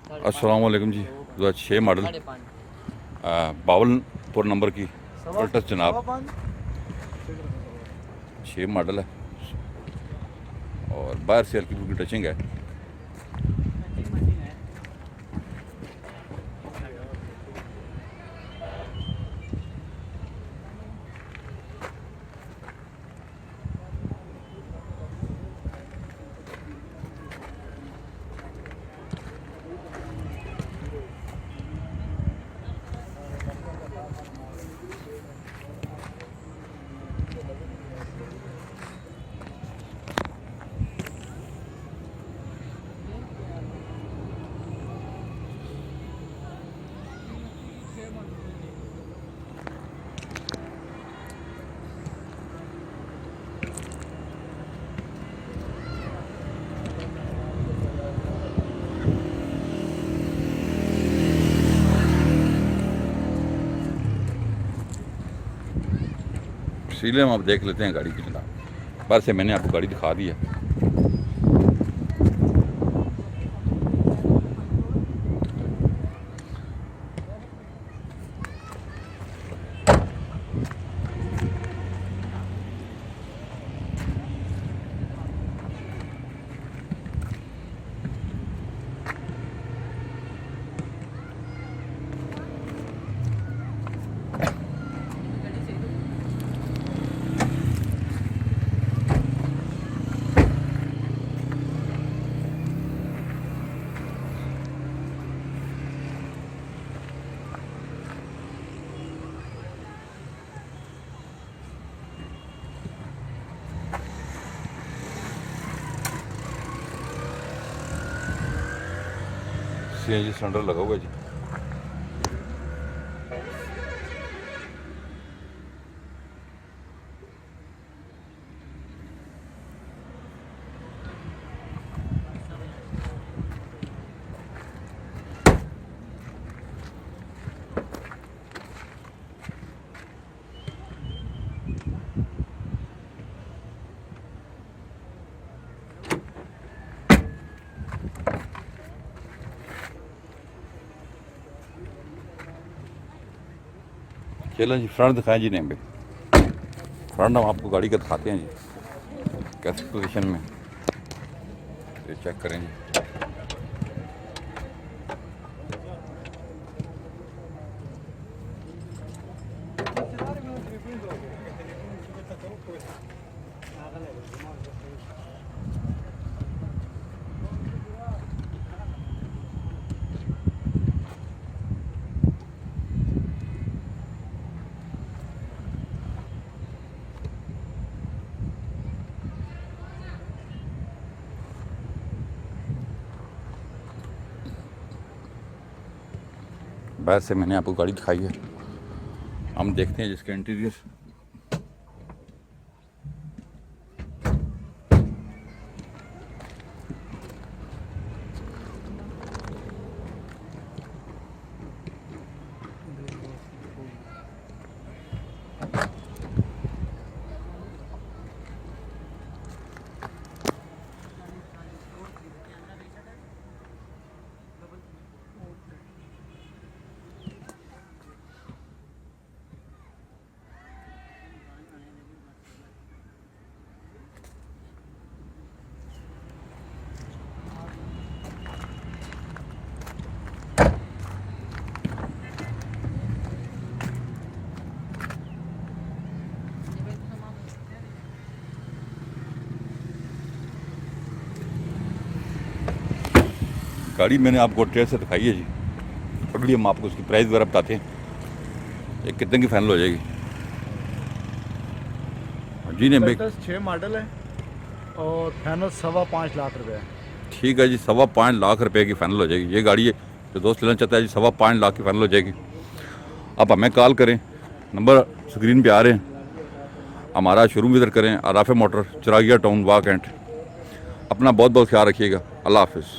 अस्सलाम वालेकुम जी। 2006 model 52 number की अल्टस जनाब 6 मॉडल है और बाहर से हल्की फुल्की टचिंग है। सीले हम आप देख लेते हैं गाड़ी की जनाब। बाहर से मैंने आपको गाड़ी दिखा दी है। सीएनजी सिलेंडर लगा हुआ है जी। चलो जी फ्रंट दिखाएं जी। नेम पे फ्रंट हम आपको गाड़ी का दिखाते हैं जी कैसी पोजीशन में। ये चेक करें जी। बाहर से मैंने आपको गाड़ी दिखाई है। हम देखते हैं जिसके इंटीरियर। गाड़ी मैंने आपको ट्रेस से दिखाई है जी। अगली हम आपको उसकी प्राइस वगैरह बताते हैं। ये कितने की फाइनल हो जाएगी जी? ने 6 मॉडल है और फाइनल 5.25 लाख रुपये। ठीक है जी, 5.25 लाख रुपए की फाइनल हो जाएगी। ये गाड़ी है जो दोस्त लेना चाहता है जी, 5.25 लाख की फाइनल हो जाएगी। आप हमें कॉल करें, नंबर स्क्रीन पे आ रहे हैं। हमारा शोरूम विजिट करें, आराफे मोटर, चिरागिया टाउन, वाकएंट। अपना बहुत बहुत ख्याल रखिएगा। अल्लाह हाफिज़।